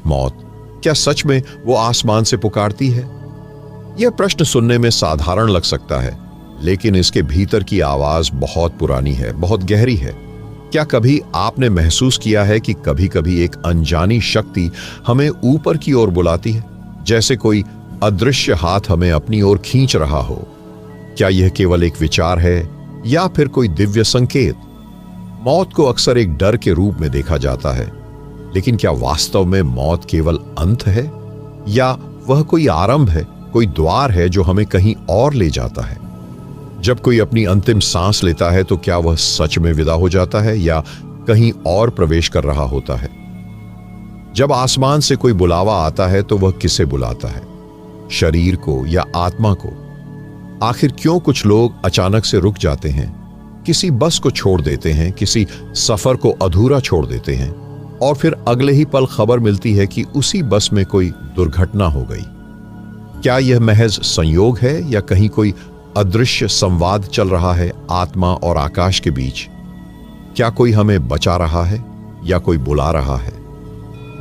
मौत, क्या सच में वो आसमान से पुकारती है? यह प्रश्न सुनने में साधारण लग सकता है, लेकिन इसके भीतर की आवाज बहुत पुरानी है, बहुत गहरी है। क्या कभी आपने महसूस किया है कि कभी कभी एक अनजानी शक्ति हमें ऊपर की ओर बुलाती है, जैसे कोई अदृश्य हाथ हमें अपनी ओर खींच रहा हो? क्या यह केवल एक विचार है या फिर कोई दिव्य संकेत? मौत को अक्सर एक डर के रूप में देखा जाता है, लेकिन क्या वास्तव में मौत केवल अंत है या वह कोई आरंभ है, कोई द्वार है जो हमें कहीं और ले जाता है? जब कोई अपनी अंतिम सांस लेता है तो क्या वह सच में विदा हो जाता है या कहीं और प्रवेश कर रहा होता है? जब आसमान से कोई बुलावा आता है तो वह किसे बुलाता है, शरीर को या आत्मा को? आखिर क्यों कुछ लोग अचानक से रुक जाते हैं, किसी बस को छोड़ देते हैं, किसी सफर को अधूरा छोड़ देते हैं और फिर अगले ही पल खबर मिलती है कि उसी बस में कोई दुर्घटना हो गई? क्या यह महज संयोग है या कहीं कोई अदृश्य संवाद चल रहा है आत्मा और आकाश के बीच? क्या कोई हमें बचा रहा है या कोई बुला रहा है?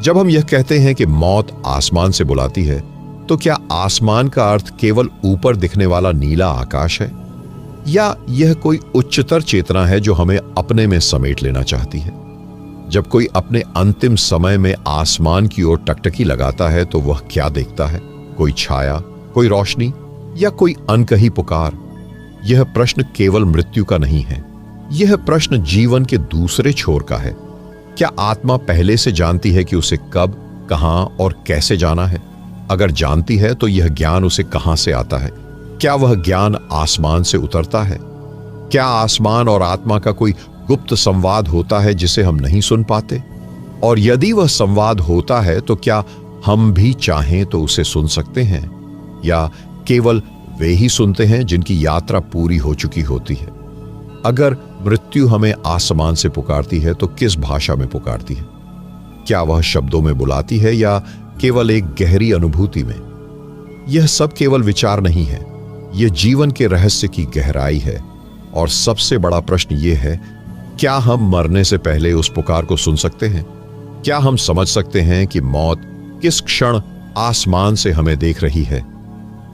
जब हम यह कहते हैं कि मौत आसमान से बुलाती है, तो क्या आसमान का अर्थ केवल ऊपर दिखने वाला नीला आकाश है या यह कोई उच्चतर चेतना है जो हमें अपने में समेट लेना चाहती है? जब कोई अपने अंतिम समय में आसमान की ओर टकटकी लगाता है तो वह क्या देखता है? कोई छाया, कोई रोशनी या कोई अनकही पुकार? यह प्रश्न केवल मृत्यु का नहीं है, यह प्रश्न जीवन के दूसरे छोर का है। क्या आत्मा पहले से जानती है कि उसे कब, कहां और कैसे जाना है? अगर जानती है तो यह ज्ञान उसे कहां से आता है? क्या वह ज्ञान आसमान से उतरता है? क्या आसमान और आत्मा का कोई गुप्त संवाद होता है जिसे हम नहीं सुन पाते? और यदि वह संवाद होता है तो क्या हम भी चाहें तो उसे सुन सकते हैं या केवल वे ही सुनते हैं जिनकी यात्रा पूरी हो चुकी होती है? अगर मृत्यु हमें आसमान से पुकारती है तो किस भाषा में पुकारती है? क्या वह शब्दों में बुलाती है या केवल एक गहरी अनुभूति में? यह सब केवल विचार नहीं है, यह जीवन के रहस्य की गहराई है। और सबसे बड़ा प्रश्न यह है, क्या हम मरने से पहले उस पुकार को सुन सकते हैं? क्या हम समझ सकते हैं कि मौत किस क्षण आसमान से हमें देख रही है?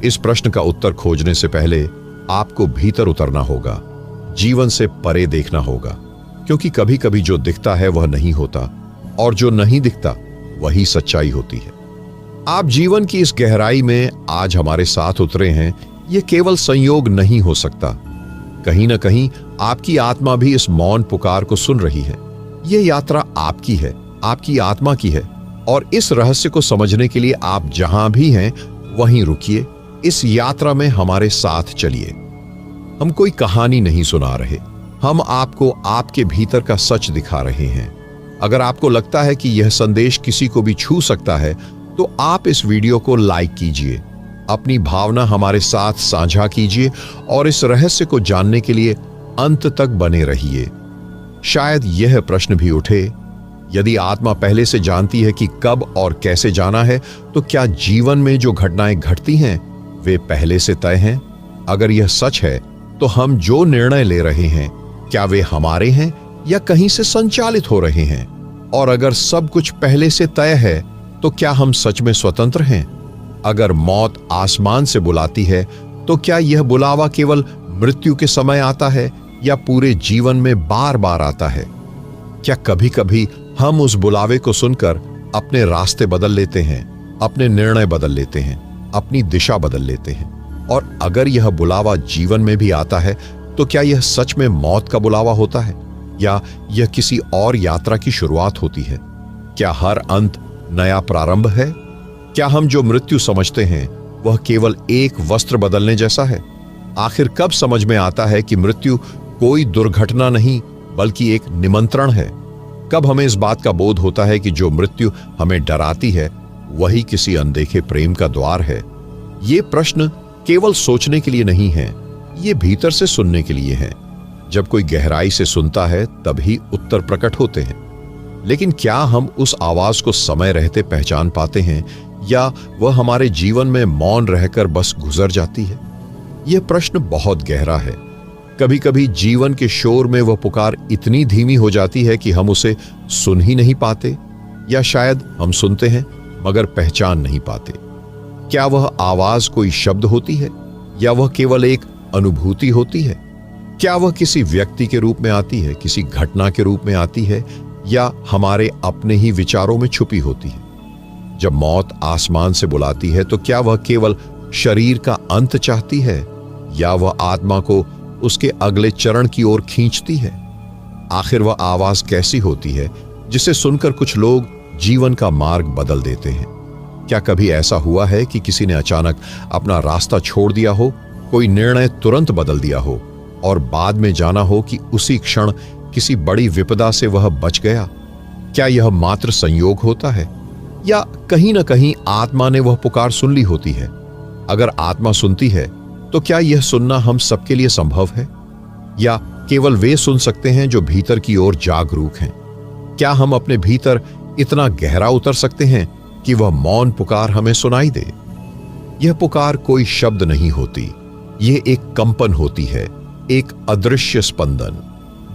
इस प्रश्न का उत्तर खोजने से पहले आपको भीतर उतरना होगा, जीवन से परे देखना होगा, क्योंकि कभी कभी जो दिखता है वह नहीं होता और जो नहीं दिखता वही सच्चाई होती है। आप जीवन की इस गहराई में आज हमारे साथ उतरे हैं, यह केवल संयोग नहीं हो सकता। कहीं ना कहीं आपकी आत्मा भी इस मौन पुकार को सुन रही है। यह यात्रा आपकी है, आपकी आत्मा की है, और इस रहस्य को समझने के लिए आप जहां भी हैं वहीं रुकिए। इस यात्रा में हमारे साथ चलिए। हम कोई कहानी नहीं सुना रहे, हम आपको आपके भीतर का सच दिखा रहे हैं। अगर आपको लगता है कि यह संदेश किसी को भी छू सकता है तो आप इस वीडियो को लाइक कीजिए, अपनी भावना हमारे साथ साझा कीजिए और इस रहस्य को जानने के लिए अंत तक बने रहिए। शायद यह प्रश्न भी उठे, यदि आत्मा पहले से जानती है कि कब और कैसे जाना है, तो क्या जीवन में जो घटनाएं घटती हैं वे पहले से तय हैं? अगर यह सच है तो हम जो निर्णय ले रहे हैं, क्या वे हमारे हैं या कहीं से संचालित हो रहे हैं? और अगर सब कुछ पहले से तय है तो क्या हम सच में स्वतंत्र हैं? अगर मौत आसमान से बुलाती है तो क्या यह बुलावा केवल मृत्यु के समय आता है या पूरे जीवन में बार बार आता है? क्या कभी कभी हम उस बुलावे को सुनकर अपने रास्ते बदल लेते हैं, अपने निर्णय बदल लेते हैं, अपनी दिशा बदल लेते हैं? और अगर यह बुलावा जीवन में भी आता है तो क्या यह सच में मौत का बुलावा होता है या यह किसी और यात्रा की शुरुआत होती है? क्या हर अंत नया प्रारंभ है? क्या हम जो मृत्यु समझते हैं वह केवल एक वस्त्र बदलने जैसा है? आखिर कब समझ में आता है कि मृत्यु कोई दुर्घटना नहीं बल्कि एक निमंत्रण है? कब हमें इस बात का बोध होता है कि जो मृत्यु हमें डराती है वही किसी अनदेखे प्रेम का द्वार है? ये प्रश्न केवल सोचने के लिए नहीं है, ये भीतर से सुनने के लिए है। जब कोई गहराई से सुनता है तभी उत्तर प्रकट होते हैं। लेकिन क्या हम उस आवाज को समय रहते पहचान पाते हैं या वह हमारे जीवन में मौन रहकर बस गुजर जाती है? यह प्रश्न बहुत गहरा है। कभी कभी जीवन के शोर में वह पुकार इतनी धीमी हो जाती है कि हम उसे सुन ही नहीं पाते, या शायद हम सुनते हैं मगर पहचान नहीं पाते। क्या वह आवाज कोई शब्द होती है या वह केवल एक अनुभूति होती है? क्या वह किसी व्यक्ति के रूप में आती है, किसी घटना के रूप में आती है या हमारे अपने ही विचारों में छुपी होती है? जब मौत आसमान से बुलाती है तो क्या वह केवल शरीर का अंत चाहती है या वह आत्मा को उसके अगले चरण की ओर खींचती है? आखिर वह आवाज कैसी होती है जिसे सुनकर कुछ लोग जीवन का मार्ग बदल देते हैं? क्या कभी ऐसा हुआ है कि किसी ने अचानक अपना रास्ता छोड़ दिया हो, कोई निर्णय तुरंत बदल दिया हो और बाद में जाना हो कि उसी क्षण किसी बड़ी विपदा से वह बच गया? क्या यह मात्र संयोग होता है या कहीं ना कहीं आत्मा ने वह पुकार सुन ली होती है? अगर आत्मा सुनती है तो क्या यह सुनना हम सबके लिए संभव है या केवल वे सुन सकते हैं जो भीतर की ओर जागरूक हैं? क्या हम अपने भीतर इतना गहरा उतर सकते हैं कि वह मौन पुकार हमें सुनाई दे? यह पुकार कोई शब्द नहीं होती, यह एक कंपन होती है, एक अदृश्य स्पंदन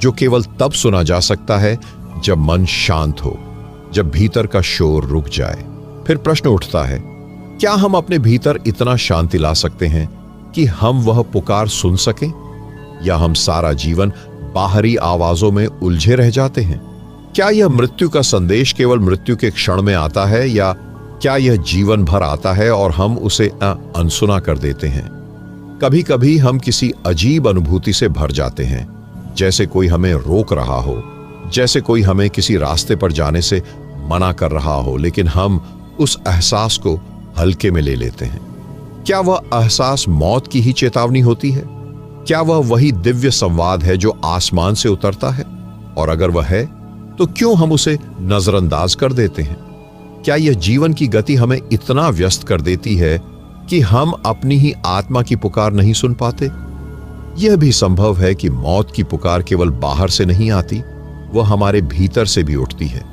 जो केवल तब सुना जा सकता है जब मन शांत हो, जब भीतर का शोर रुक जाए। फिर प्रश्न उठता है, क्या हम अपने भीतर इतना शांति ला सकते हैं कि हम वह पुकार सुन सकें, या हम सारा जीवन बाहरी आवाजों में उलझे रह जाते हैं? क्या यह मृत्यु का संदेश केवल मृत्यु के क्षण में आता है या क्या यह जीवन भर आता है और हम उसे अनसुना कर देते हैं? कभी कभी हम किसी अजीब अनुभूति से भर जाते हैं, जैसे कोई हमें रोक रहा हो, जैसे कोई हमें किसी रास्ते पर जाने से मना कर रहा हो, लेकिन हम उस एहसास को हल्के में ले लेते हैं। क्या वह एहसास मौत की ही चेतावनी होती है? क्या वह वही दिव्य संवाद है जो आसमान से उतरता है? और अगर वह है तो क्यों हम उसे नजरअंदाज कर देते हैं? क्या यह जीवन की गति हमें इतना व्यस्त कर देती है कि हम अपनी ही आत्मा की पुकार नहीं सुन पाते? यह भी संभव है कि मौत की पुकार केवल बाहर से नहीं आती, वह हमारे भीतर से भी उठती है।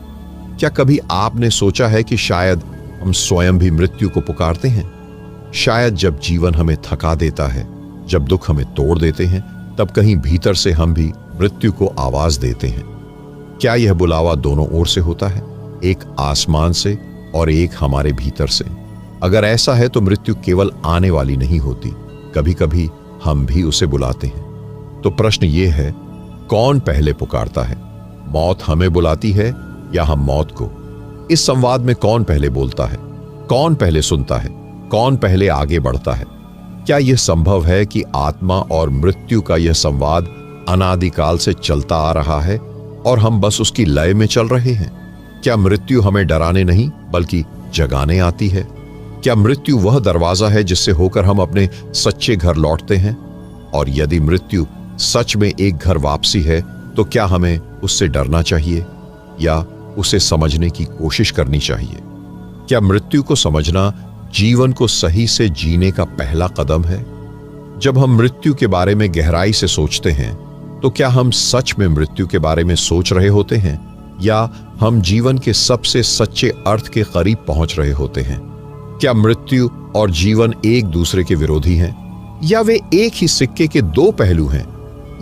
क्या कभी आपने सोचा है कि शायद हम स्वयं भी मृत्यु को पुकारते हैं? शायद जब जीवन हमें थका देता है, जब दुख हमें तोड़ देते हैं, तब कहीं भीतर से हम भी मृत्यु को आवाज देते हैं। क्या यह बुलावा दोनों ओर से होता है, एक आसमान से और एक हमारे भीतर से? अगर ऐसा है तो मृत्यु केवल आने वाली नहीं होती, कभी कभी हम भी उसे बुलाते हैं। तो प्रश्न यह है, कौन पहले पुकारता है? मौत हमें बुलाती है या हम मौत को? इस संवाद में कौन पहले बोलता है? कौन पहले सुनता है? कौन पहले आगे बढ़ता है? क्या यह संभव है कि आत्मा और मृत्यु का यह संवाद अनादिकाल से चलता आ रहा है और हम बस उसकी लय में चल रहे हैं? क्या मृत्यु हमें डराने नहीं बल्कि जगाने आती है? क्या मृत्यु वह दरवाजा है जिससे होकर हम अपने सच्चे घर लौटते हैं? और यदि मृत्यु सच में एक घर वापसी है तो क्या हमें उससे डरना चाहिए या उसे समझने की कोशिश करनी चाहिए? क्या मृत्यु को समझना जीवन को सही से जीने का पहला कदम है? जब हम मृत्यु के बारे में गहराई से सोचते हैं तो क्या हम सच में मृत्यु के बारे में सोच रहे होते हैं या हम जीवन के सबसे सच्चे अर्थ के करीब पहुंच रहे होते हैं? क्या मृत्यु और जीवन एक दूसरे के विरोधी हैं या वे एक ही सिक्के के दो पहलू हैं?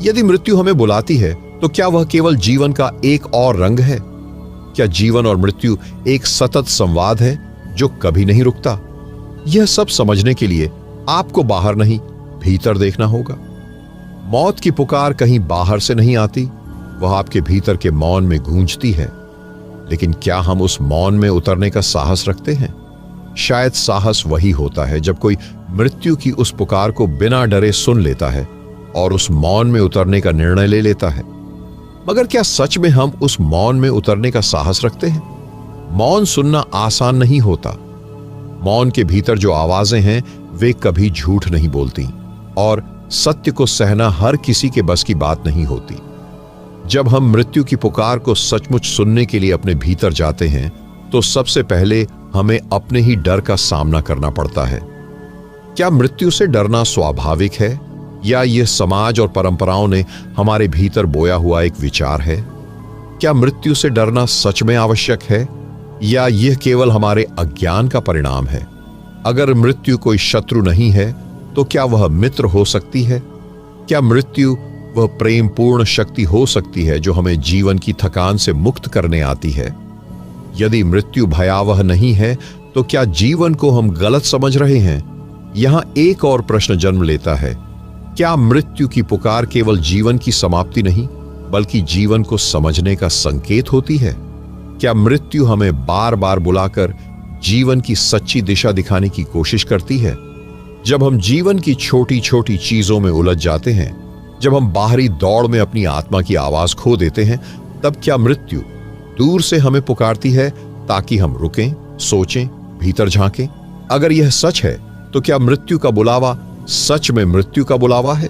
यदि मृत्यु हमें बुलाती है तो क्या वह केवल जीवन का एक और रंग है? क्या जीवन और मृत्यु एक सतत संवाद है जो कभी नहीं रुकता? यह सब समझने के लिए आपको बाहर नहीं, भीतर देखना होगा। मौत की पुकार कहीं बाहर से नहीं आती, वह आपके भीतर के मौन में गूंजती है। लेकिन क्या हम उस मौन में उतरने का साहस रखते हैं? शायद साहस वही होता है जब कोई मृत्यु की उस पुकार को बिना डरे सुन लेता है और उस मौन में उतरने का निर्णय ले लेता है। मगर क्या सच में हम उस मौन में उतरने का साहस रखते हैं? मौन सुनना आसान नहीं होता। मौन के भीतर जो आवाजें हैं वे कभी झूठ नहीं बोलती और सत्य को सहना हर किसी के बस की बात नहीं होती। जब हम मृत्यु की पुकार को सचमुच सुनने के लिए अपने भीतर जाते हैं तो सबसे पहले हमें अपने ही डर का सामना करना पड़ता है। क्या मृत्यु से डरना स्वाभाविक है या यह समाज और परंपराओं ने हमारे भीतर बोया हुआ एक विचार है? क्या मृत्यु से डरना सच में आवश्यक है या यह केवल हमारे अज्ञान का परिणाम है? अगर मृत्यु कोई शत्रु नहीं है तो क्या वह मित्र हो सकती है? क्या मृत्यु वह प्रेम पूर्ण शक्ति हो सकती है जो हमें जीवन की थकान से मुक्त करने आती है? यदि मृत्यु भयावह नहीं है तो क्या जीवन को हम गलत समझ रहे हैं? यहां एक और प्रश्न जन्म लेता है, क्या मृत्यु की पुकार केवल जीवन की समाप्ति नहीं बल्कि जीवन को समझने का संकेत होती है? क्या मृत्यु हमें बार बार बुलाकर जीवन की सच्ची दिशा दिखाने की कोशिश करती है? जब हम जीवन की छोटी छोटी चीजों में उलझ जाते हैं, जब हम बाहरी दौड़ में अपनी आत्मा की आवाज खो देते हैं, तब क्या मृत्यु दूर से हमें पुकारती है ताकि हम रुकें, सोचें, भीतर झांकें? अगर यह सच है तो क्या मृत्यु का बुलावा सच में मृत्यु का बुलावा है,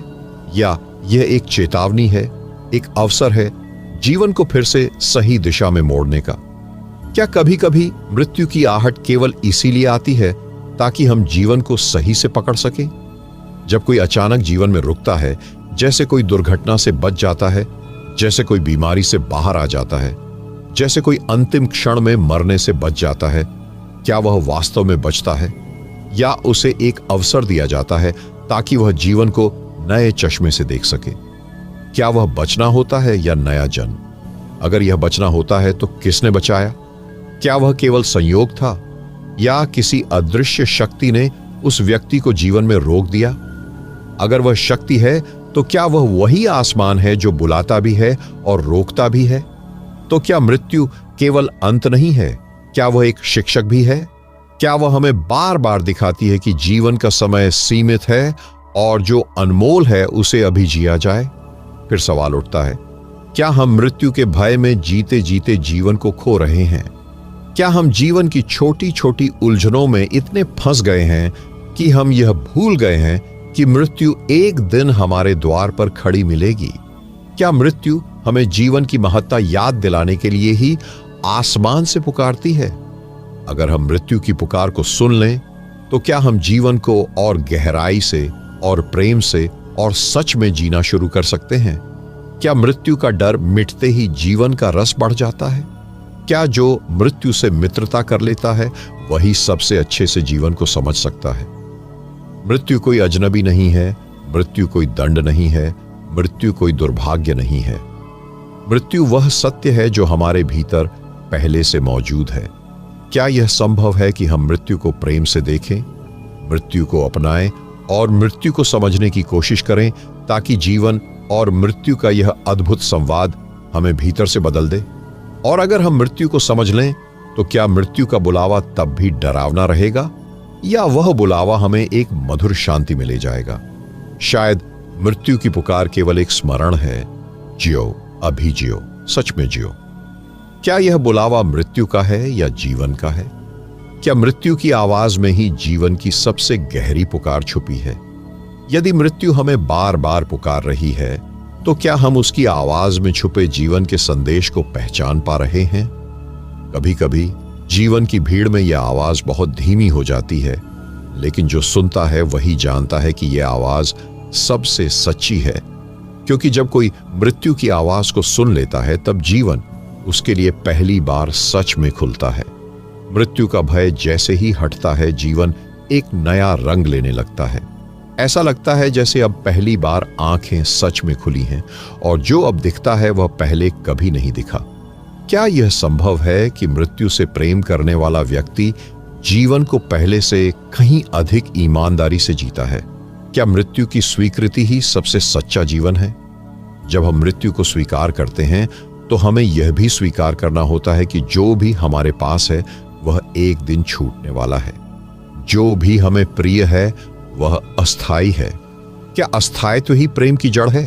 या यह एक चेतावनी है, एक अवसर है जीवन को फिर से सही दिशा में मोड़ने का? क्या कभी कभी मृत्यु की आहट केवल इसीलिए आती है ताकि हम जीवन को सही से पकड़ सकें? जब कोई अचानक जीवन में रुकता है, जैसे कोई दुर्घटना से बच जाता है, जैसे कोई बीमारी से बाहर आ जाता है, जैसे कोई अंतिम क्षण में मरने से बच जाता है, क्या वह वास्तव में बचता है, या उसे एक अवसर दिया जाता है ताकि वह जीवन को नए चश्मे से देख सके? क्या वह बचना होता है या नया जन्म? अगर यह बचना होता है तो किसने बचाया? क्या वह केवल संयोग था, या किसी अदृश्य शक्ति ने उस व्यक्ति को जीवन में रोक दिया? अगर वह शक्ति है तो क्या वह वही आसमान है जो बुलाता भी है और रोकता भी है? तो क्या मृत्यु केवल अंत नहीं है, क्या वह एक शिक्षक भी है? क्या वह हमें बार बार दिखाती है कि जीवन का समय सीमित है और जो अनमोल है उसे अभी जिया जाए? फिर सवाल उठता है, क्या हम मृत्यु के भय में जीते जीते जीवन को खो रहे हैं? क्या हम जीवन की छोटी छोटी उलझनों में इतने फंस गए हैं कि हम यह भूल गए हैं कि मृत्यु एक दिन हमारे द्वार पर खड़ी मिलेगी? क्या मृत्यु हमें जीवन की महत्ता याद दिलाने के लिए ही आसमान से पुकारती है? अगर हम मृत्यु की पुकार को सुन लें तो क्या हम जीवन को और गहराई से और प्रेम से और सच में जीना शुरू कर सकते हैं? क्या मृत्यु का डर मिटते ही जीवन का रस बढ़ जाता है? क्या जो मृत्यु से मित्रता कर लेता है वही सबसे अच्छे से जीवन को समझ सकता है? मृत्यु कोई अजनबी नहीं है, मृत्यु कोई दंड नहीं है, मृत्यु कोई दुर्भाग्य नहीं है। मृत्यु वह सत्य है जो हमारे भीतर पहले से मौजूद है। क्या यह संभव है कि हम मृत्यु को प्रेम से देखें, मृत्यु को अपनाएं और मृत्यु को समझने की कोशिश करें ताकि जीवन और मृत्यु का यह अद्भुत संवाद हमें भीतर से बदल दे? और अगर हम मृत्यु को समझ लें तो क्या मृत्यु का बुलावा तब भी डरावना रहेगा, या वह बुलावा हमें एक मधुर शांति में ले जाएगा? शायद मृत्यु की पुकार केवल एक स्मरण है, जियो, अभी जियो, सच में जियो। क्या यह बुलावा मृत्यु का है या जीवन का है? क्या मृत्यु की आवाज में ही जीवन की सबसे गहरी पुकार छुपी है? यदि मृत्यु हमें बार बार पुकार रही है तो क्या हम उसकी आवाज में छुपे जीवन के संदेश को पहचान पा रहे हैं? कभी कभी जीवन की भीड़ में यह आवाज बहुत धीमी हो जाती है, लेकिन जो सुनता है वही जानता है कि यह आवाज सबसे सच्ची है, क्योंकि जब कोई मृत्यु की आवाज को सुन लेता है तब जीवन उसके लिए पहली बार सच में खुलता है। मृत्यु का भय जैसे ही हटता है, जीवन एक नया रंग लेने लगता है। ऐसा लगता है जैसे अब पहली बार आंखें सच में खुली हैं और जो अब दिखता है वह पहले कभी नहीं दिखा। क्या यह संभव है कि मृत्यु से प्रेम करने वाला व्यक्ति जीवन को पहले से कहीं अधिक ईमानदारी से जीता है? क्या मृत्यु की स्वीकृति ही सबसे सच्चा जीवन है? जब हम मृत्यु को स्वीकार करते हैं तो हमें यह भी स्वीकार करना होता है कि जो भी हमारे पास है वह एक दिन छूटने वाला है। जो भी हमें प्रिय है वह अस्थाई है। क्या अस्थायित्व ही प्रेम की जड़ है?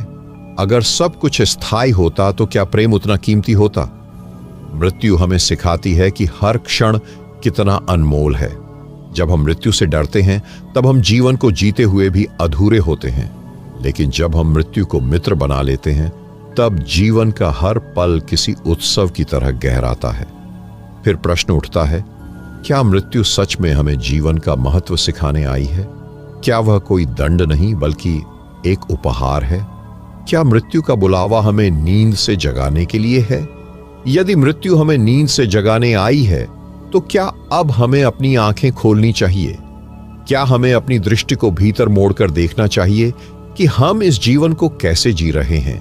अगर सब कुछ स्थायी होता तो क्या प्रेम उतना कीमती होता? मृत्यु हमें सिखाती है कि हर क्षण कितना अनमोल है। जब हम मृत्यु से डरते हैं तब हम जीवन को जीते हुए भी अधूरे होते हैं, लेकिन जब हम मृत्यु को मित्र बना लेते हैं तब जीवन का हर पल किसी उत्सव की तरह गहराता है। फिर प्रश्न उठता है, क्या मृत्यु सच में हमें जीवन का महत्व सिखाने आई है? क्या वह कोई दंड नहीं बल्कि एक उपहार है? क्या मृत्यु का बुलावा हमें नींद से जगाने के लिए है? यदि मृत्यु हमें नींद से जगाने आई है तो क्या अब हमें अपनी आंखें खोलनी चाहिए? क्या हमें अपनी दृष्टि को भीतर मोड़कर देखना चाहिए कि हम इस जीवन को कैसे जी रहे हैं?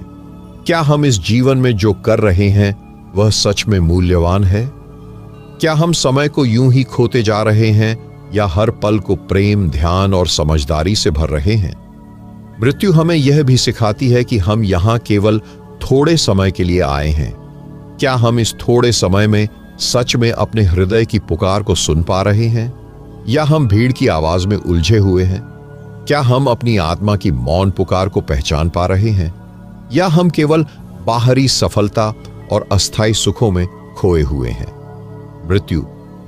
क्या हम इस जीवन में जो कर रहे हैं वह सच में मूल्यवान है? क्या हम समय को यूं ही खोते जा रहे हैं या हर पल को प्रेम, ध्यान और समझदारी से भर रहे हैं? मृत्यु हमें यह भी सिखाती है कि हम यहां केवल थोड़े समय के लिए आए हैं। क्या हम इस थोड़े समय में सच में अपने हृदय की पुकार को सुन पा रहे हैं, या हम भीड़ की आवाज में उलझे हुए हैं? क्या हम अपनी आत्मा की मौन पुकार को पहचान पा रहे हैं, या हम केवल बाहरी सफलता और अस्थायी सुखों में खोए हुए हैं? मृत्यु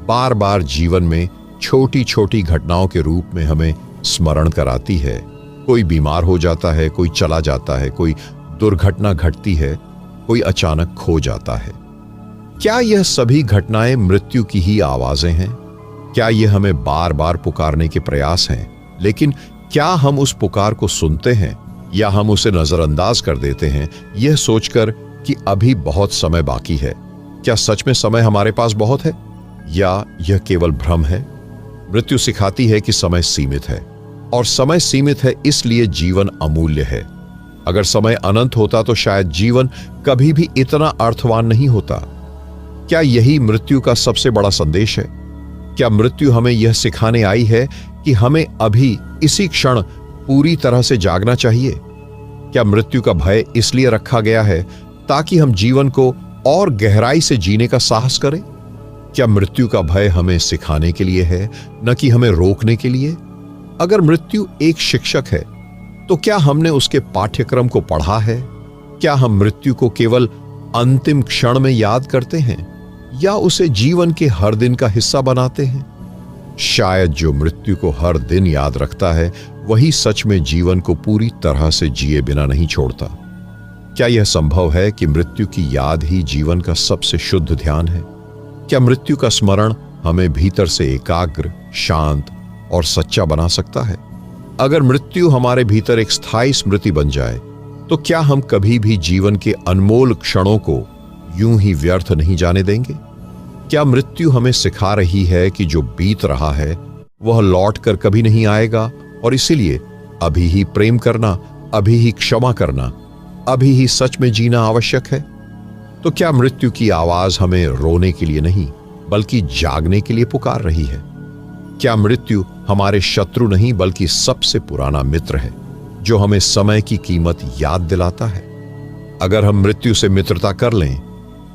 बार बार जीवन में छोटी छोटी घटनाओं के रूप में हमें स्मरण कराती है। कोई बीमार हो जाता है, कोई चला जाता है, कोई दुर्घटना घटती है, कोई अचानक खो जाता है। क्या यह सभी घटनाएं मृत्यु की ही आवाजें हैं? क्या यह हमें बार बार पुकारने के प्रयास हैं? लेकिन क्या हम उस पुकार को सुनते हैं, या हम उसे नजरअंदाज कर देते हैं, यह सोचकर कि अभी बहुत समय बाकी है? क्या सच में समय हमारे पास बहुत है, या यह केवल भ्रम है? मृत्यु सिखाती है कि समय सीमित है, और समय सीमित है इसलिए जीवन अमूल्य है। अगर समय अनंत होता तो शायद जीवन कभी भी इतना अर्थवान नहीं होता। क्या यही मृत्यु का सबसे बड़ा संदेश है? क्या मृत्यु हमें यह सिखाने आई है कि हमें अभी इसी क्षण पूरी तरह से जागना चाहिए? क्या मृत्यु का भय इसलिए रखा गया है ताकि हम जीवन को और गहराई से जीने का साहस करें? क्या मृत्यु का भय हमें सिखाने के लिए है, न कि हमें रोकने के लिए? अगर मृत्यु एक शिक्षक है तो क्या हमने उसके पाठ्यक्रम को पढ़ा है? क्या हम मृत्यु को केवल अंतिम क्षण में याद करते हैं, या उसे जीवन के हर दिन का हिस्सा बनाते हैं? शायद जो मृत्यु को हर दिन याद रखता है वही सच में जीवन को पूरी तरह से जिए बिना नहीं छोड़ता। क्या यह संभव है कि मृत्यु की याद ही जीवन का सबसे शुद्ध ध्यान है? क्या मृत्यु का स्मरण हमें भीतर से एकाग्र, शांत और सच्चा बना सकता है? अगर मृत्यु हमारे भीतर एक स्थायी स्मृति बन जाए तो क्या हम कभी भी जीवन के अनमोल क्षणों को यूं ही व्यर्थ नहीं जाने देंगे? क्या मृत्यु हमें सिखा रही है कि जो बीत रहा है वह लौट कर कभी नहीं आएगा, और इसीलिए अभी ही प्रेम करना, अभी ही क्षमा करना, अभी ही सच में जीना आवश्यक है? तो क्या मृत्यु की आवाज हमें रोने के लिए नहीं बल्कि जागने के लिए पुकार रही है? क्या मृत्यु हमारे शत्रु नहीं बल्कि सबसे पुराना मित्र है जो हमें समय की कीमत याद दिलाता है? अगर हम मृत्यु से मित्रता कर लें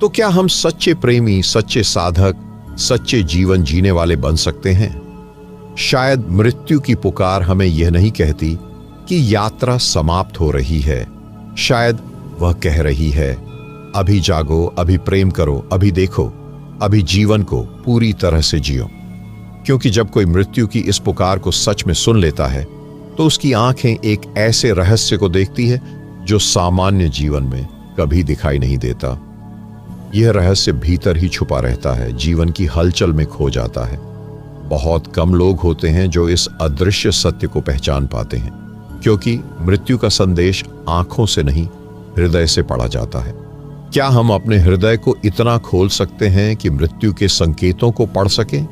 तो क्या हम सच्चे प्रेमी, सच्चे साधक, सच्चे जीवन जीने वाले बन सकते हैं? शायद मृत्यु की पुकार हमें यह नहीं कहती कि यात्रा समाप्त हो रही है। शायद वह कह रही है, अभी जागो, अभी प्रेम करो, अभी देखो, अभी जीवन को पूरी तरह से जियो। क्योंकि जब कोई मृत्यु की इस पुकार को सच में सुन लेता है तो उसकी आंखें एक ऐसे रहस्य को देखती है जो सामान्य जीवन में कभी दिखाई नहीं देता। यह रहस्य भीतर ही छुपा रहता है, जीवन की हलचल में खो जाता है। बहुत कम लोग होते हैं जो इस अदृश्य सत्य को पहचान पाते हैं, क्योंकि मृत्यु का संदेश आंखों से नहीं, हृदय से पढ़ा जाता है। क्या हम अपने हृदय को इतना खोल सकते हैं कि मृत्यु के संकेतों को पढ़ सकें?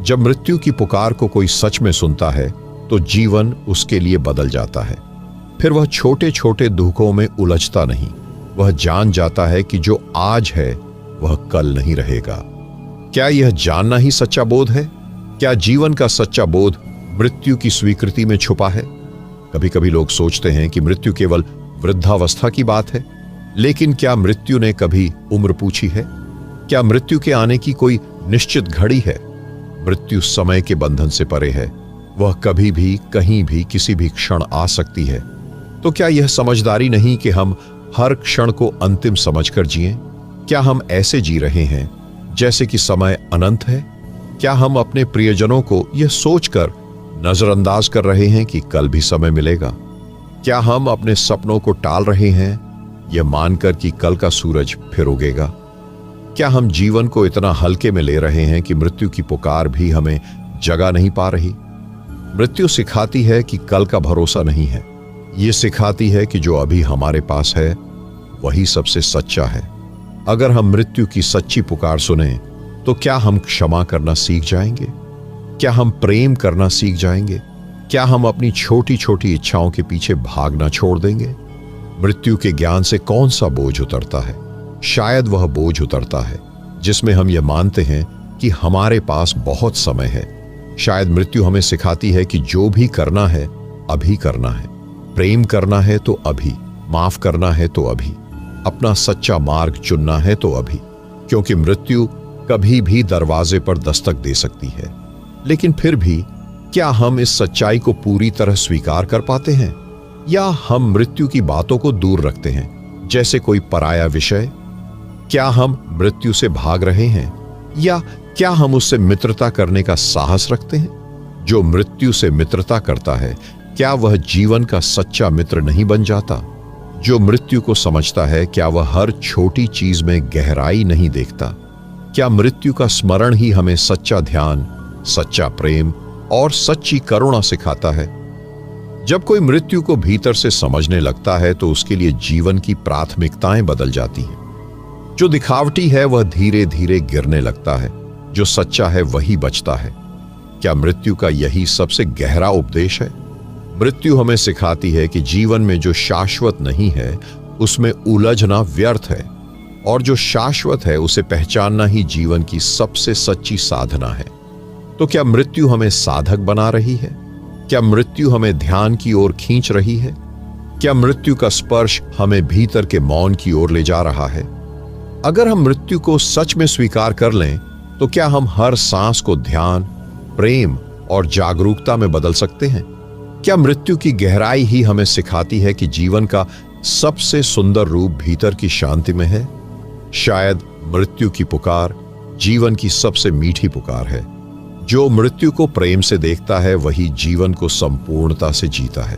जब मृत्यु की पुकार को कोई सच में सुनता है तो जीवन उसके लिए बदल जाता है। फिर वह छोटे छोटे दुखों में उलझता नहीं। वह जान जाता है कि जो आज है वह कल नहीं रहेगा। क्या यह जानना ही सच्चा बोध है? क्या जीवन का सच्चा बोध मृत्यु की स्वीकृति में छुपा है? कभी कभी लोग सोचते हैं कि मृत्यु केवल वृद्धावस्था की बात है, लेकिन क्या मृत्यु ने कभी उम्र पूछी है? क्या मृत्यु के आने की कोई निश्चित घड़ी है? मृत्यु समय के बंधन से परे है। वह कभी भी, कहीं भी, किसी भी क्षण आ सकती है। तो क्या यह समझदारी नहीं कि हम हर क्षण को अंतिम समझकर जिएं? क्या हम ऐसे जी रहे हैं जैसे कि समय अनंत है? क्या हम अपने प्रियजनों को यह सोचकर नजरअंदाज कर रहे हैं कि कल भी समय मिलेगा? क्या हम अपने सपनों को टाल रहे हैं यह मानकर कि कल का सूरज फिर उगेगा? क्या हम जीवन को इतना हल्के में ले रहे हैं कि मृत्यु की पुकार भी हमें जगा नहीं पा रही? मृत्यु सिखाती है कि कल का भरोसा नहीं है। ये सिखाती है कि जो अभी हमारे पास है वही सबसे सच्चा है। अगर हम मृत्यु की सच्ची पुकार सुने तो क्या हम क्षमा करना सीख जाएंगे? क्या हम प्रेम करना सीख जाएंगे? क्या हम अपनी छोटी छोटी इच्छाओं के पीछे भागना छोड़ देंगे? मृत्यु के ज्ञान से कौन सा बोझ उतरता है? शायद वह बोझ उतरता है जिसमें हम ये मानते हैं कि हमारे पास बहुत समय है। शायद मृत्यु हमें सिखाती है कि जो भी करना है अभी करना है। प्रेम करना है तो अभी, माफ करना है तो अभी, अपना सच्चा मार्ग चुनना है तो अभी, क्योंकि मृत्यु कभी भी दरवाजे पर दस्तक दे सकती है। लेकिन फिर भी क्या हम इस सच्चाई को पूरी तरह स्वीकार कर पाते हैं, या हम मृत्यु की बातों को दूर रखते हैं जैसे कोई पराया विषय? क्या हम मृत्यु से भाग रहे हैं, या क्या हम उससे मित्रता करने का साहस रखते हैं? जो मृत्यु से मित्रता करता है, क्या वह जीवन का सच्चा मित्र नहीं बन जाता? जो मृत्यु को समझता है, क्या वह हर छोटी चीज में गहराई नहीं देखता? क्या मृत्यु का स्मरण ही हमें सच्चा ध्यान, सच्चा प्रेम और सच्ची करुणा सिखाता है? जब कोई मृत्यु को भीतर से समझने लगता है तो उसके लिए जीवन की प्राथमिकताएं बदल जाती हैं। जो दिखावटी है वह धीरे धीरे गिरने लगता है, जो सच्चा है वही बचता है। क्या मृत्यु का यही सबसे गहरा उपदेश है? मृत्यु हमें सिखाती है कि जीवन में जो शाश्वत नहीं है उसमें उलझना व्यर्थ है, और जो शाश्वत है उसे पहचानना ही जीवन की सबसे सच्ची साधना है। तो क्या मृत्यु हमें साधक बना रही है? क्या मृत्यु हमें ध्यान की ओर खींच रही है? क्या मृत्यु का स्पर्श हमें भीतर के मौन की ओर ले जा रहा है? अगर हम मृत्यु को सच में स्वीकार कर लें तो क्या हम हर सांस को ध्यान, प्रेम और जागरूकता में बदल सकते हैं? क्या मृत्यु की गहराई ही हमें सिखाती है कि जीवन का सबसे सुंदर रूप भीतर की शांति में है? शायद मृत्यु की पुकार जीवन की सबसे मीठी पुकार है। जो मृत्यु को प्रेम से देखता है वही जीवन को संपूर्णता से जीता है,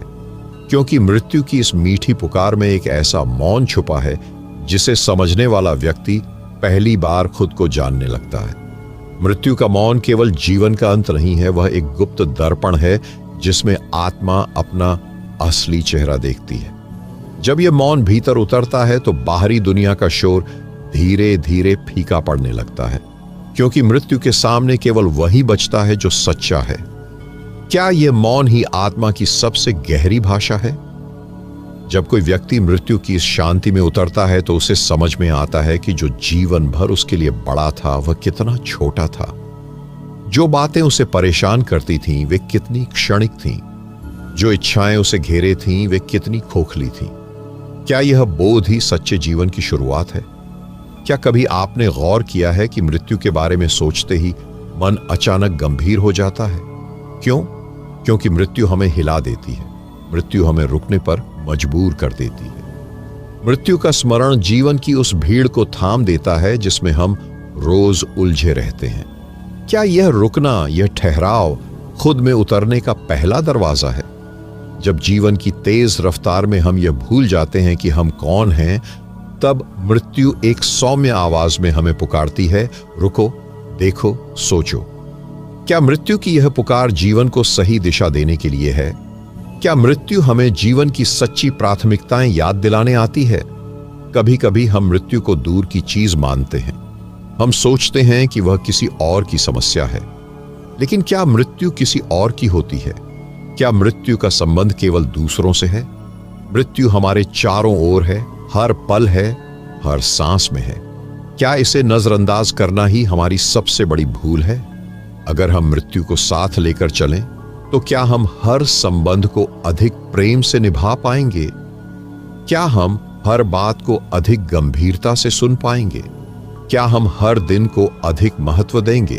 क्योंकि मृत्यु की इस मीठी पुकार में एक ऐसा मौन छुपा है जिसे समझने वाला व्यक्ति पहली बार खुद को जानने लगता है। मृत्यु का मौन केवल जीवन का अंत नहीं है, वह एक गुप्त दर्पण है जिसमें आत्मा अपना असली चेहरा देखती है। जब यह मौन भीतर उतरता है तो बाहरी दुनिया का शोर धीरे धीरे फीका पड़ने लगता है, क्योंकि मृत्यु के सामने केवल वही बचता है जो सच्चा है। क्या यह मौन ही आत्मा की सबसे गहरी भाषा है? जब कोई व्यक्ति मृत्यु की इस शांति में उतरता है तो उसे समझ में आता है कि जो जीवन भर उसके लिए बड़ा था वह कितना छोटा था। जो बातें उसे परेशान करती थीं वे कितनी क्षणिक थीं। जो इच्छाएं उसे घेरे थीं वे कितनी खोखली थीं। क्या यह बोध ही सच्चे जीवन की शुरुआत है? क्या कभी आपने गौर किया है कि मृत्यु के बारे में सोचते ही मन अचानक गंभीर हो जाता है? क्यों? क्योंकि मृत्यु हमें हिला देती है। मृत्यु हमें रुकने पर मजबूर कर देती है। मृत्यु का स्मरण जीवन की उस भीड़ को थाम देता है जिसमें हम रोज उलझे रहते हैं। क्या यह रुकना, यह ठहराव खुद में उतरने का पहला दरवाजा है? जब जीवन की तेज रफ्तार में हम यह भूल जाते हैं कि हम कौन हैं, तब मृत्यु एक सौम्य आवाज में हमें पुकारती है, रुको, देखो, सोचो। क्या मृत्यु की यह पुकार जीवन को सही दिशा देने के लिए है? क्या मृत्यु हमें जीवन की सच्ची प्राथमिकताएं याद दिलाने आती है? कभी कभी हम मृत्यु को दूर की चीज मानते हैं। हम सोचते हैं कि वह किसी और की समस्या है। लेकिन क्या मृत्यु किसी और की होती है? क्या मृत्यु का संबंध केवल दूसरों से है? मृत्यु हमारे चारों ओर है, हर पल है, हर सांस में है। क्या इसे नजरअंदाज करना ही हमारी सबसे बड़ी भूल है? अगर हम मृत्यु को साथ लेकर चलें तो क्या हम हर संबंध को अधिक प्रेम से निभा पाएंगे? क्या हम हर बात को अधिक गंभीरता से सुन पाएंगे? क्या हम हर दिन को अधिक महत्व देंगे?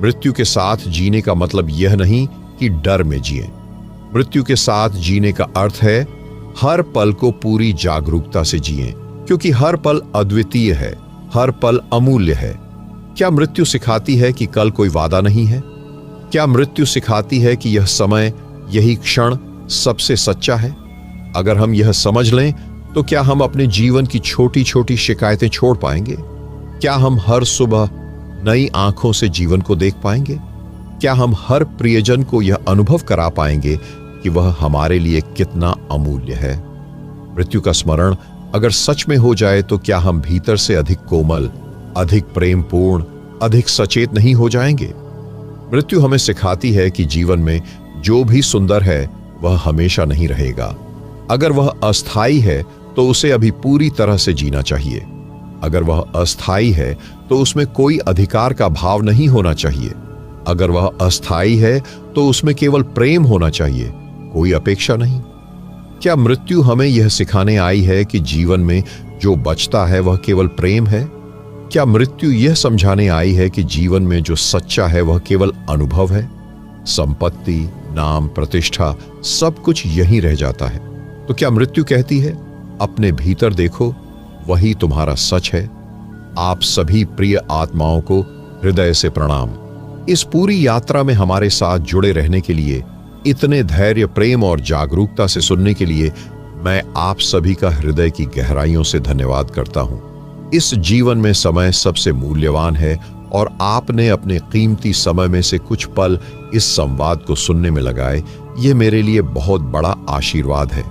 मृत्यु के साथ जीने का मतलब यह नहीं कि डर में जिएं। मृत्यु के साथ जीने का अर्थ है हर पल को पूरी जागरूकता से जिएं, क्योंकि हर पल अद्वितीय है, हर पल अमूल्य है। क्या मृत्यु सिखाती है कि कल कोई वादा नहीं है? क्या मृत्यु सिखाती है कि यह समय, यही क्षण सबसे सच्चा है? अगर हम यह समझ लें तो क्या हम अपने जीवन की छोटी छोटी शिकायतें छोड़ पाएंगे? क्या हम हर सुबह नई आंखों से जीवन को देख पाएंगे? क्या हम हर प्रियजन को यह अनुभव करा पाएंगे कि वह हमारे लिए कितना अमूल्य है? मृत्यु का स्मरण अगर सच में हो जाए तो क्या हम भीतर से अधिक कोमल, अधिक प्रेमपूर्ण, अधिक सचेत नहीं हो जाएंगे? मृत्यु हमें सिखाती है कि जीवन में जो भी सुंदर है वह हमेशा नहीं रहेगा। अगर वह अस्थायी है तो उसे अभी पूरी तरह से जीना चाहिए। अगर वह अस्थायी है तो उसमें कोई अधिकार का भाव नहीं होना चाहिए। अगर वह अस्थायी है तो उसमें केवल प्रेम होना चाहिए, कोई अपेक्षा नहीं। क्या मृत्यु हमें यह सिखाने आई है कि जीवन में जो बचता है वह केवल प्रेम है? क्या मृत्यु यह समझाने आई है कि जीवन में जो सच्चा है वह केवल अनुभव है? संपत्ति, नाम, प्रतिष्ठा सब कुछ यहीं रह जाता है। तो क्या मृत्यु कहती है अपने भीतर देखो, वही तुम्हारा सच है? आप सभी प्रिय आत्माओं को हृदय से प्रणाम। इस पूरी यात्रा में हमारे साथ जुड़े रहने के लिए, इतने धैर्य, प्रेम और जागरूकता से सुनने के लिए मैं आप सभी का हृदय की गहराइयों से धन्यवाद करता हूं। इस जीवन में समय सबसे मूल्यवान है और आपने अपने कीमती समय में से कुछ पल इस संवाद को सुनने में लगाए, ये मेरे लिए बहुत बड़ा आशीर्वाद है।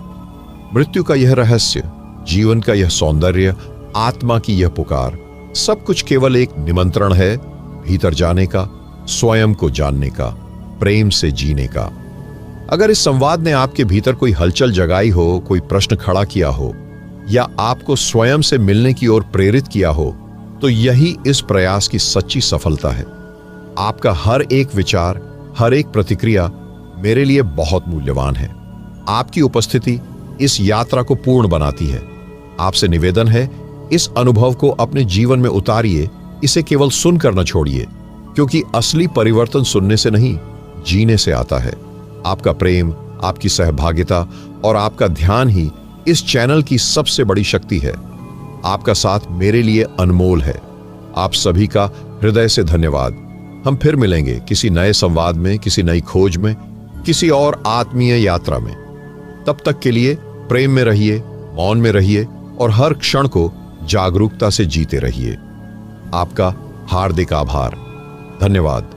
मृत्यु का यह रहस्य, जीवन का यह सौंदर्य, आत्मा की यह पुकार, सब कुछ केवल एक निमंत्रण है भीतर जाने का, स्वयं को जानने का, प्रेम से जीने का। अगर इस संवाद ने आपके भीतर कोई हलचल जगाई हो, कोई प्रश्न खड़ा किया हो या आपको स्वयं से मिलने की ओर प्रेरित किया हो, तो यही इस प्रयास की सच्ची सफलता है। आपका हर एक विचार, हर एक प्रतिक्रिया मेरे लिए बहुत मूल्यवान है। आपकी उपस्थिति इस यात्रा को पूर्ण बनाती है। आपसे निवेदन है, इस अनुभव को अपने जीवन में उतारिए, इसे केवल सुनकर न छोड़िए, क्योंकि असली परिवर्तन सुनने से नहीं, जीने से आता है। आपका प्रेम, आपकी सहभागिता और आपका ध्यान ही इस चैनल की सबसे बड़ी शक्ति है। आपका साथ मेरे लिए अनमोल है। आप सभी का हृदय से धन्यवाद। हम फिर मिलेंगे किसी नए संवाद में, किसी नई खोज में, किसी और आत्मीय यात्रा में। तब तक के लिए प्रेम में रहिए, मौन में रहिए और हर क्षण को जागरूकता से जीते रहिए। आपका हार्दिक आभार। धन्यवाद।